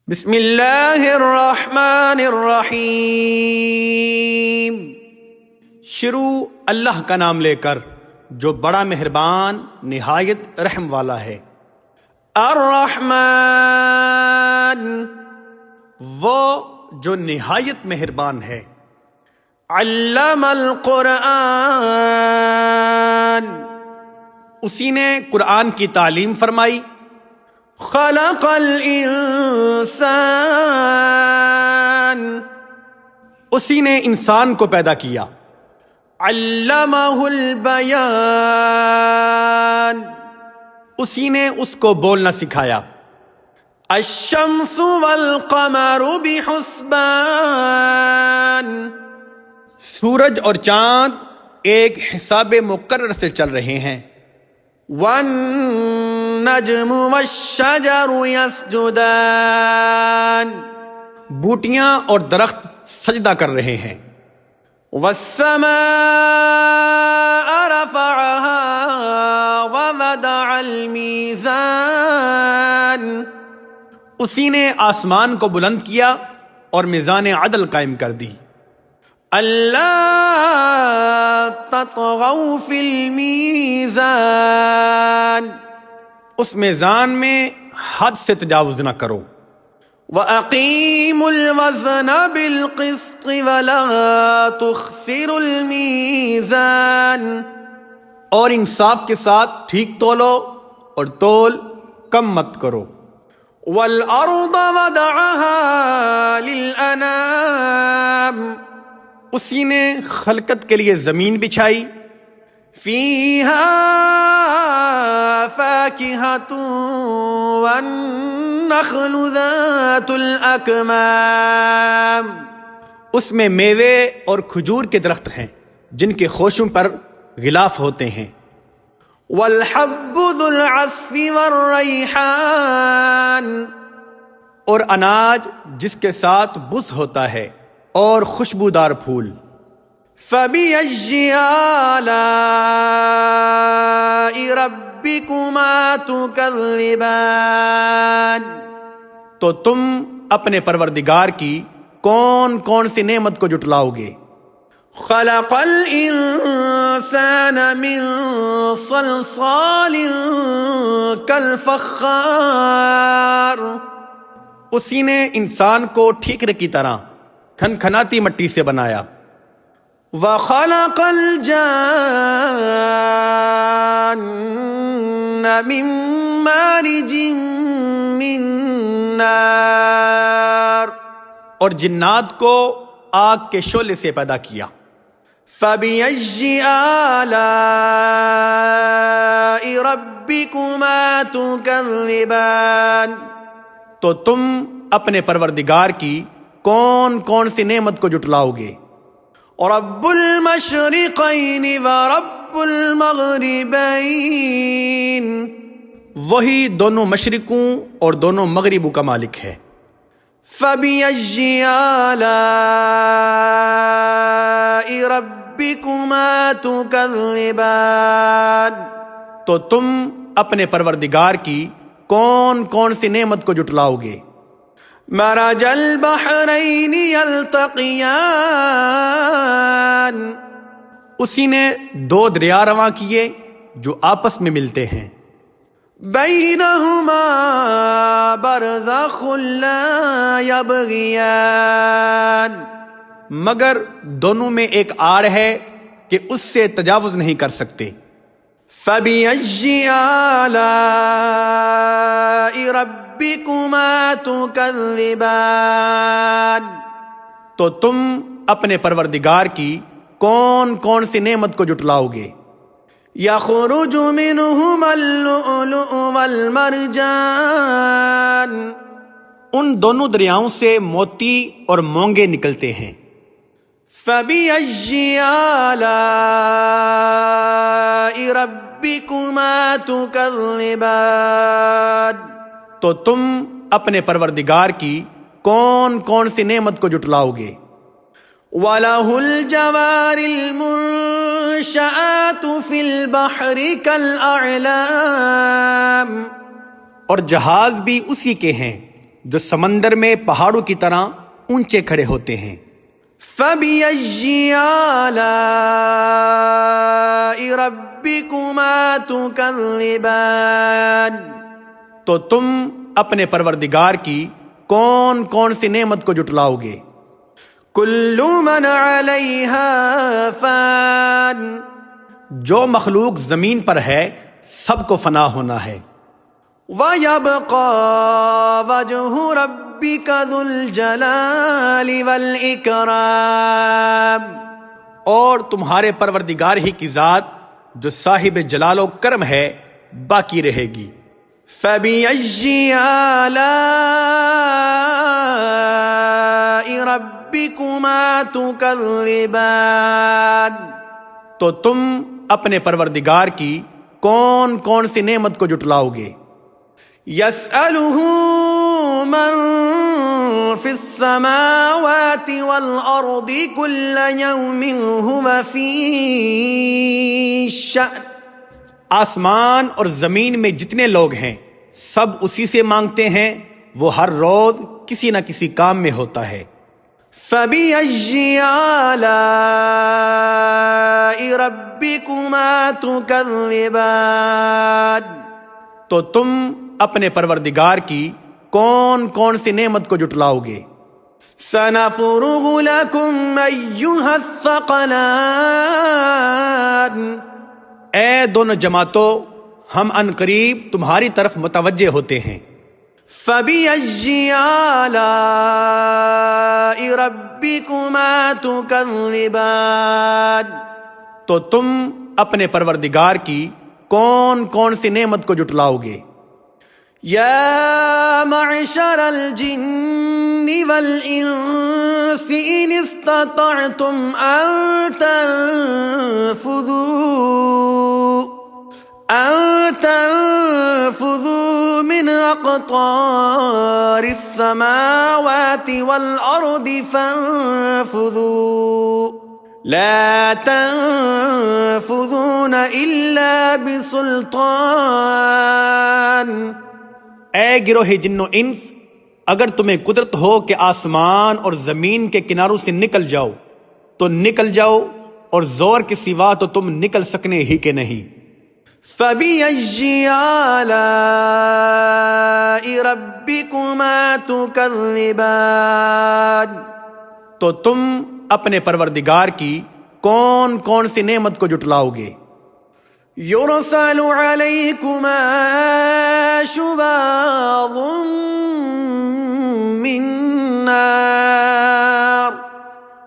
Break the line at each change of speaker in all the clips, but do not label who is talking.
بسم اللہ الرحمن الرحیم۔ شروع اللہ کا نام لے کر جو بڑا مہربان نہایت رحم والا ہے۔ الرحمن، وہ جو نہایت مہربان ہے۔ علم القرآن، اسی نے قرآن کی تعلیم فرمائی۔ خلق الانسان، اسی نے انسان کو پیدا کیا۔ علمہ البیان، اسی نے اس کو بولنا سکھایا۔ الشمس والقمر بحسبان، سورج اور چاند ایک حساب مقرر سے چل رہے ہیں۔ والنجم والشجر يسجدان، بوٹیاں اور درخت سجدہ کر رہے ہیں۔ والسماء رفعها ووضع الميزان، اسی نے آسمان کو بلند کیا اور میزان عدل قائم کر دی۔ اللہ تطغوا فی المیزان، اس میزان میں حد سے تجاوز نہ کرو۔ وَأَقِيمُوا الْوَزْنَ بِالْقِسْطِ وَلَا تُخْسِرُوا الْمِيزَانَ، اور انصاف کے ساتھ ٹھیک تولو اور تول کم مت کرو۔ وَالْأَرْضَ وَضَعَهَا لِلْأَنَامِ، اسی نے خلقت کے لیے زمین بچھائی۔ فیہا فاکہۃ والنخل ذات الاکمام، اس میں میوے اور کھجور کے درخت ہیں جن کے خوشوں پر غلاف ہوتے ہیں۔ والحب ذو العصف والریحان، اور اناج جس کے ساتھ بس ہوتا ہے اور خوشبودار پھول۔ فَبِأَيِّ آلَاءِ رَبِّكُمَا تُكَذِّبَانِ، تو تم اپنے پروردگار کی کون کون سی نعمت کو جٹلاؤ گے۔ خَلَقَ الْإِنسَانَ مِنْ صَلْصَالٍ كَالْفَخَّارِ، اسی نے انسان کو ٹھیکرے کی طرح کھنکھناتی مٹی سے بنایا۔ وَخَلَقَ الْجَانَّ مِن مَّارِجٍ مِّن نَّارٍ، اور جنات کو آگ کے شعلے سے پیدا کیا۔ فَبِأَيِّ آلَاءِ رَبِّكُمَا تُكَذِّبَانِ، تو تم اپنے پروردگار کی کون کون سی نعمت کو جٹلاؤ گے۔ رب المشرقین ورب المغربین، وہی دونوں مشرقوں اور دونوں مغربوں کا مالک ہے۔ فَبِأَيِّ آلَاءِ رَبِّكُمَا تُكَذِّبَانِ، تو تم اپنے پروردگار کی کون کون سی نعمت کو جٹلاؤ گے۔ مرج البحرین یلتقیان، اسی نے دو دریا رواں کیے جو آپس میں ملتے ہیں۔ بینہما برزخ لا یبغیان، مگر دونوں میں ایک آڑ ہے کہ اس سے تجاوز نہیں کر سکتے۔ فَبِأَيِّ آلَاءِ رَبِّكُمَا تُكَذِّبَانِ، تو تم اپنے پروردگار کی کون کون سی نعمت کو جٹلاؤ گے۔ يَخْرُجُ مِنْهُمَا اللُّؤْلُؤُ وَالْمَرْجَانُ، ان دونوں دریاؤں سے موتی اور مونگے نکلتے ہیں۔ فَبِأَيِّ آلَاءِ رَبِّكُمَا تُكَذِّبَانِ، تو تم اپنے پروردگار کی کون کون سی نعمت کو جٹلاؤ گے۔ وَلَهُ الْجَوَارِ الْمُنشَآتُ فِي الْبَحْرِ كَالْأَعْلَامِ، اور جہاز بھی اسی کے ہیں جو سمندر میں پہاڑوں کی طرح اونچے کھڑے ہوتے ہیں۔
فَبِأَيِّ آلَاءِ رَبِّكُمَا تُكَذِّبَانِ،
تو تم اپنے پروردگار کی کون کون سی نعمت کو جٹلاؤ گے؟
كُلُّ مَنْ عَلَيْهَا فَانٍ،
جو مخلوق زمین پر ہے سب کو فنا ہونا ہے۔
وَيَبْقَى وَجْهُ رَبِّكَ ذُو الْجَلَالِ وَالْإِكْرَامِ،
اور تمہارے پروردگار ہی کی ذات جو صاحب جلال و کرم ہے باقی رہے گی۔
فَبِأَيِّ آلَاءِ رَبِّكُمَا تُكَذِّبَانِ،
تو تم اپنے پروردگار کی کون کون سی نعمت کو جٹلاؤ گے؟
يَسْأَلُهُ مَن فِي السَّمَاوَاتِ وَالْأَرْضِ كُلَّ يَوْمٍ هُوَ فِي شَأْنٍ،
آسمان اور زمین میں جتنے لوگ ہیں سب اسی سے مانگتے ہیں، وہ ہر روز کسی نہ کسی کام میں ہوتا ہے۔
فَبِأَيِّ آلَاءِ رَبِّكُمَا تُكَذِّبَانِ،
تو تم اپنے پروردگار کی کون کون سی نعمت کو جٹلاؤ گے؟
سَنَفْرُغُ لَكُمْ أَيُّهَا الثَّقَلَانِ،
اے دونوں جماعتوں، ہم عنقریب تمہاری طرف متوجہ ہوتے ہیں۔
فَبِأَيِّ آلَاءِ رَبِّكُمَا تُكَذِّبَانِ،
تو تم اپنے پروردگار کی کون کون سی نعمت کو جٹلاؤ گے؟
یا معشر الجن والانس ان استطعتم ان تنفذوا من اقطار السماوات والارض فانفذوا لا تنفذون الا بسلطان۔
اے گروہ جن و انس، اگر تمہیں قدرت ہو کہ آسمان اور زمین کے کناروں سے نکل جاؤ تو نکل جاؤ، اور زور کے سوا تو تم نکل سکنے ہی کے نہیں۔
فَبِأَيِّ آلَاءِ رَبِّكُمَا تُكَذِّبَانِ،
تو تم اپنے پروردگار کی کون کون سی نعمت کو جٹلاؤ گے؟
يُرْسَلُ عَلَيْكُمَا شُوَاظٌ مِّن نَّارٍ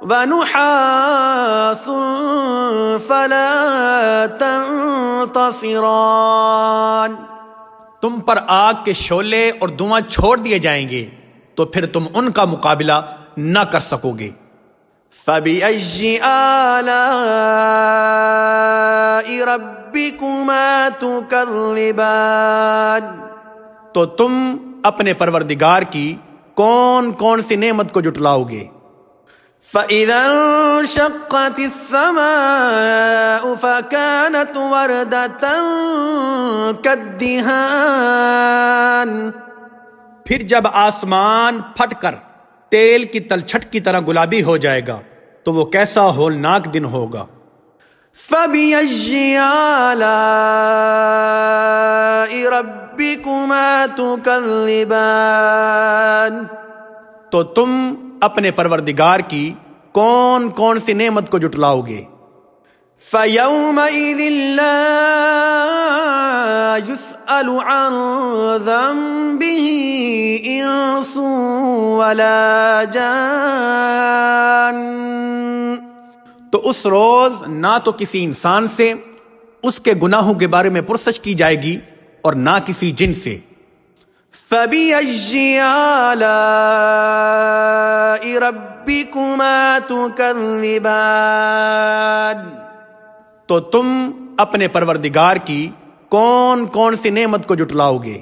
وَنُحَاسٌ فَلَا تَنتَصِرَانِ،
تم پر آگ کے شعلے اور دھواں چھوڑ دیے جائیں گے تو پھر تم ان کا مقابلہ نہ کر سکو گے۔
فَبِأَيِّ آلَاءِ رَبِّكُمَا تُكَذِّبَانِ،
تو تم اپنے پروردگار کی کون کون سی نعمت کو جٹلاؤ گے؟
فَإِذَا انشَقَّتِ السَّمَاءُ فَكَانَتْ وَرْدَةً كَالدِّهَانِ،
پھر جب آسمان پھٹ کر تیل کی تلچھٹ کی طرح گلابی ہو جائے گا تو وہ کیسا ہولناک دن ہوگا۔
فَبِأَيِّ آلَاءِ رَبِّكُمَا تُكَذِّبَانِ،
تو تم اپنے پروردگار کی کون کون سی نعمت کو جٹلاؤ گے؟
فَيَوْمَئِذٍ لَا يُسْأَلُ عَنْ ذَنبِهِ إِنسٌ وَلَا جَانٌ،
تو اس روز نہ تو کسی انسان سے اس کے گناہوں کے بارے میں پرسش کی جائے گی اور نہ کسی جن سے۔
فَبِأَيِّ آلَاءِ رَبِّكُمَا تُكَذِّبَانِ،
تو تم اپنے پروردگار کی کون کون سی نعمت کو جٹلاؤ گے؟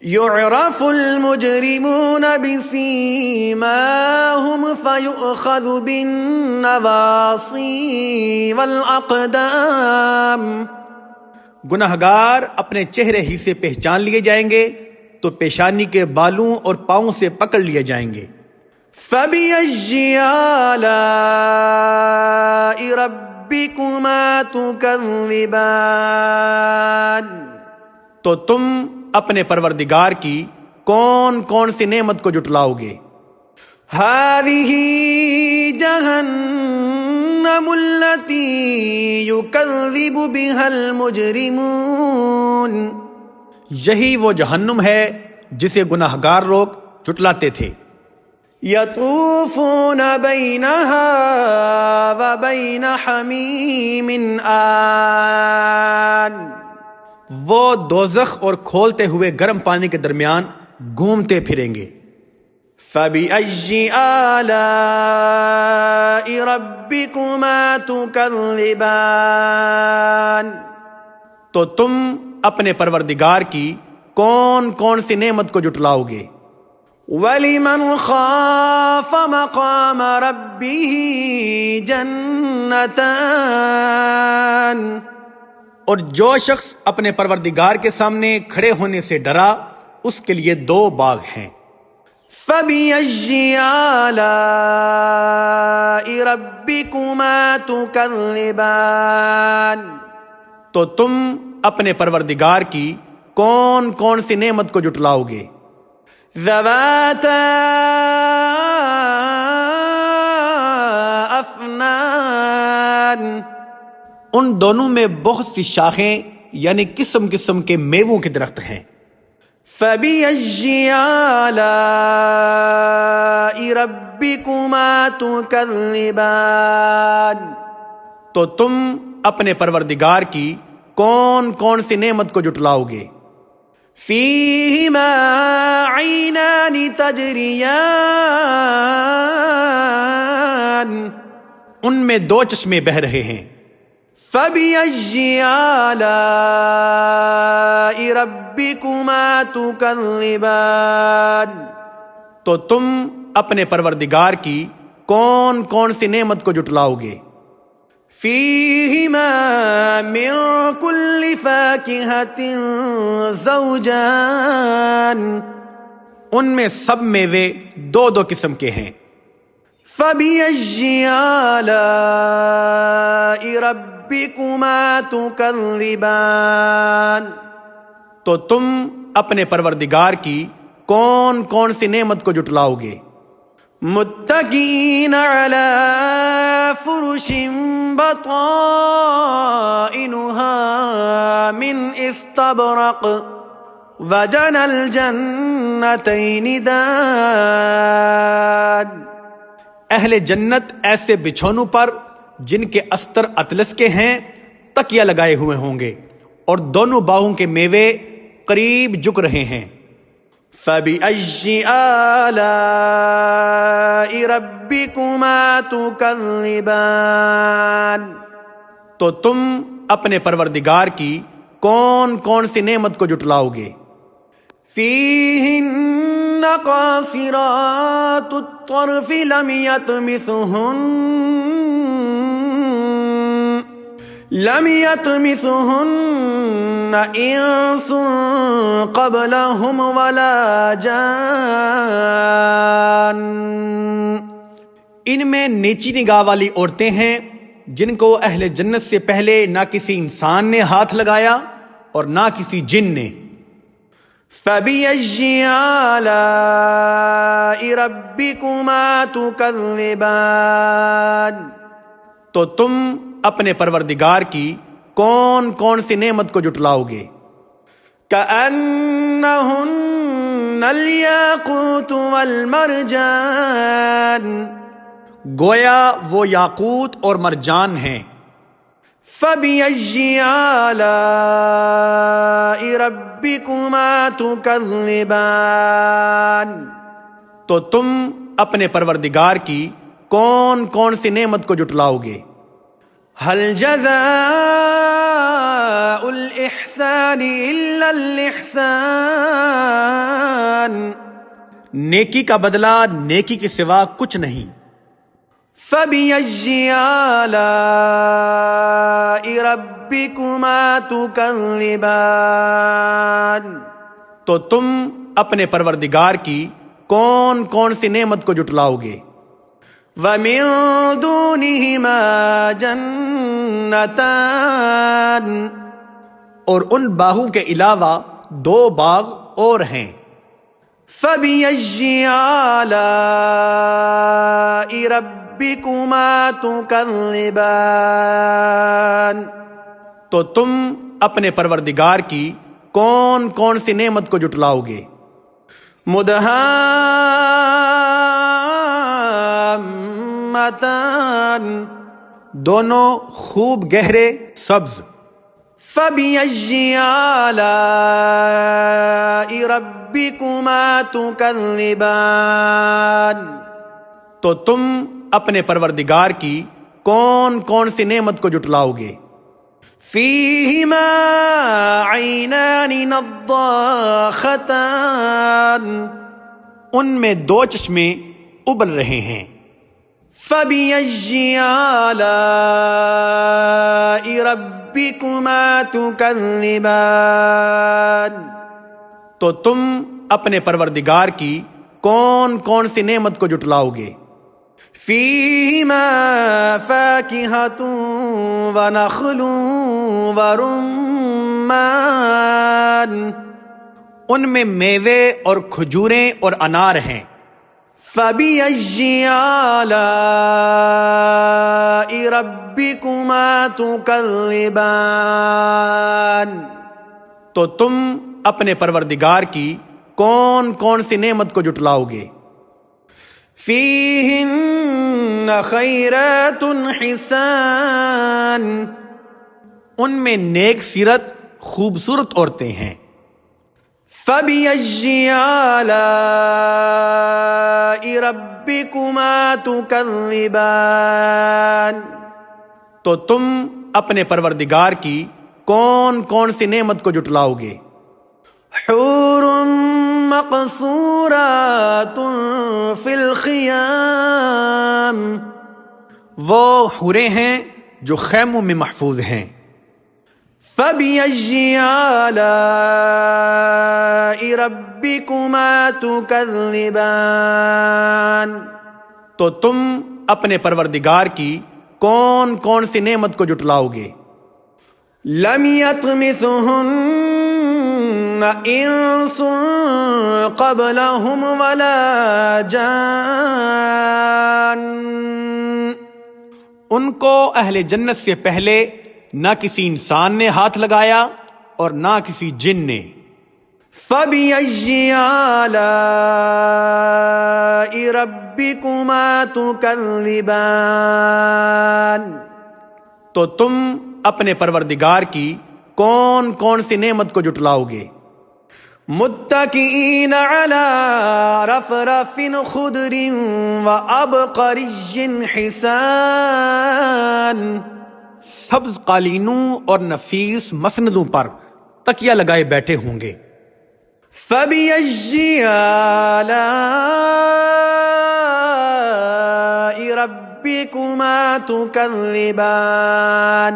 يُعْرَفُ الْمُجْرِمُونَ بِسِيمَاهُمْ فَيُؤْخَذُ بِالنَّوَاصِي وَالْأَقْدَامِ،
گناہگار اپنے چہرے ہی سے پہچان لیے جائیں گے تو پیشانی کے بالوں اور پاؤں سے پکڑ لیے جائیں گے۔
فَبِأَيِّ آلَاءِ رَبِّكُمَا تُكَذِّبَانِ؟
تو تم اپنے پروردگار کی کون کون سی نعمت کو جٹلاؤ گے؟
هَذِهِ جَهَنَّمُ الَّتِي يُكَذِّبُ بِهَا الْمُجْرِمُونَ،
یہی وہ جہنم ہے جسے گناہگار لوگ جٹلاتے تھے۔
يَطُوفُونَ بَيْنَهَا وَبَيْنَ حَمِيمٍ آن،
وہ دوزخ اور کھولتے ہوئے گرم پانی کے درمیان گھومتے پھریں گے۔
فَبِأَيِّ آلَاءِ رَبِّكُمَا تُكَذِّبَانِ؟
تو تم اپنے پروردگار کی کون کون سی نعمت کو جٹلاؤ گے؟
وَلِمَنْ خَافَ مَقَامَ رَبِّهِ جَنَّتَانِ،
اور جو شخص اپنے پروردگار کے سامنے کھڑے ہونے سے ڈرا اس کے لیے 2 باغ ہیں۔
فَبِأَيِّ آلَاءِ رَبِّكُمَا تُكَذِّبَانِ؟
تو تم اپنے پروردگار کی کون کون سی نعمت کو جٹلاؤ گے؟
ذَوَاتَا أَفْنَانٍ،
ان دونوں میں بہت سی شاخیں یعنی قسم قسم کے میووں کے درخت ہیں۔
فَبِأَيِّ آلَاءِ رَبِّكُمَا تُكَذِّبَانِ؟
تو تم اپنے پروردگار کی کون کون سی نعمت کو جٹلاؤ گے؟
فِيهِمَا عَيْنَانِ تَجْرِيَانِ،
ان میں 2 چشمے بہہ رہے ہیں۔
فَبِأَيِّ آلَاءِ رَبِّكُمَا تُكَذِّبَانِ؟
تو تم اپنے پروردگار کی کون کون سی نعمت کو جٹلاؤ گے؟
فِيهِمَا مِن كُلِّ فَاكِهَةٍ زَوْجَانِ،
ان میں سب میوے 2 قسم کے ہیں۔
فَبِأَيِّ آلَاءِ رَبِّكُمَا تُكَذِّبَانِ؟
تو تم اپنے پروردگار کی کون کون سی نعمت کو جٹلاؤ گے؟
متکئین علی فرش بطائنها من استبرق وجنى الجنتین دان،
اہل جنت ایسے بچھونوں پر جن کے استر اطلس کے ہیں تکیہ لگائے ہوئے ہوں گے اور دونوں باغوں کے میوے قریب جھک رہے ہیں۔
فَبِأَيِّ آلَاءِ رَبِّكُمَا تُكَذِّبَانِ؟
تو تم اپنے پروردگار کی کون کون سی نعمت کو جٹلاؤ گے؟
فِيهِنَّ قَاصِرَاتُ الطَّرْفِ لَمْ يَطْمِثُهُنَّ إِنسٌ قَبْلَهُمْ وَلَا جَانٌّ،
ان میں نیچی نگاہ والی عورتیں ہیں جن کو اہل جنت سے پہلے نہ کسی انسان نے ہاتھ لگایا اور نہ کسی جن نے۔
فَبِأَيِّ آلَاءِ رَبِّكُمَا تُكَذِّبَانِ؟
تو تم اپنے پروردگار کی کون کون سی نعمت کو جٹلاؤ گے؟
كَأَنَّهُنَّ الْيَاقُوتُ وَالْمَرْجَانُ،
گویا وہ یاقوت اور مرجان ہیں۔
فَبِأَيِّ آلَاءِ رَبِّكُمَا تُكَذِّبَانِ؟
تو تم اپنے پروردگار کی کون کون سی نعمت کو جٹلاؤ گے؟
هَلْ جَزَاءُ الْإِحْسَانِ إِلَّا الْإِحْسَانُ،
نیکی کا بدلہ نیکی کے سوا کچھ نہیں۔
فَبِأَيِّ آلَاءِ رَبِّكُمَا تُكَذِّبَانِ؟
تو تم اپنے پروردگار کی کون کون سی نعمت کو جٹلاؤ گے؟
وَمِن دُونِهِمَا جَنَّتَانِ
اور ان باغوں کے علاوہ 2 باغ اور ہیں۔
فَبِأَيِّ آلَاءِ رَبِّكُمَا تُكَذِّبَانِ
تو تم اپنے پروردگار کی کون کون سی نعمت کو جٹلاؤ گے؟
مُدْهَامَّتَانِ
دونوں خوب گہرے سبز۔
فَبِأَيِّ آلَاءِ رَبِّكُمَا تُكَذِّبَانِ
تو تم اپنے پروردگار کی کون کون سی نعمت کو جٹلاؤ گے؟
فِيهِمَا عَيْنَانِ نَضَّاخَتَانِ
ان میں 2 چشمے ابل رہے ہیں۔
فَبِأَيِّ آلَاءِ رَبِّكُمَا تُكَذِّبَانِ
تو تم اپنے پروردگار کی کون کون سی نعمت کو جٹلاؤ گے؟
فِيهِمَا فَاكِهَةٌ وَنَخْلٌ وَرُمَّانٌ
ان میں میوے اور کھجوریں اور انار ہیں۔
فَبِأَيِّ آلَاءِ رَبِّكُمَا تُكَذِّبَانِ
تو تم اپنے پروردگار کی کون کون سی نعمت کو جٹلاؤ گے؟
فِيهِنَّ خَيْرَاتٌ حِسَانٌ
ان میں نیک سیرت خوبصورت عورتیں ہیں۔
فَبِأَيِّ آلَاءِ رَبِّكُمَا تُكَذِّبَانِ
تو تم اپنے پروردگار کی کون کون سی نعمت کو جٹلاؤ گے؟
حور مقصورات فی الخیام
وہ حوریں ہیں جو خیموں میں محفوظ ہیں۔
فَبِأَيِّ آلَاءِ رَبِّكُمَا تُكَذِّبَانِ
تو تم اپنے پروردگار کی کون کون سی نعمت کو جٹلاؤ گے؟
لم يطمثهن انس قبلهم ولا جان
ان کو اہل جنت سے پہلے نہ کسی انسان نے ہاتھ لگایا اور نہ کسی جن نے۔
فَبِأَيِّ آلَاءِ رَبِّكُمَا تُكَذِّبَانِ
تو تم اپنے پروردگار کی کون کون سی نعمت کو جٹلاؤ گے؟
متکئین علی رفرف خضر وعبقری حسان
سبز قالینوں اور نفیس مسندوں پر تکیہ لگائے بیٹھے ہوں گے۔
فَبِأَيِّ آلَاءِ رَبِّكُمَا تُكَذِّبَانِ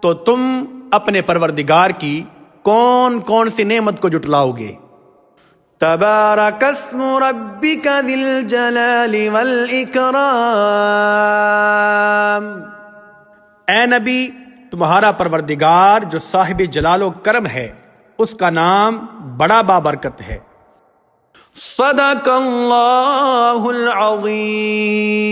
تو تم اپنے پروردگار کی کون کون سی نعمت کو جٹلاؤ گے؟
تبارک اسم ربک ذی الجلال والاکرام
اے نبی، تمہارا پروردگار جو صاحب جلال و کرم ہے اس کا نام بڑا بابرکت ہے۔
صدق اللہ العظیم۔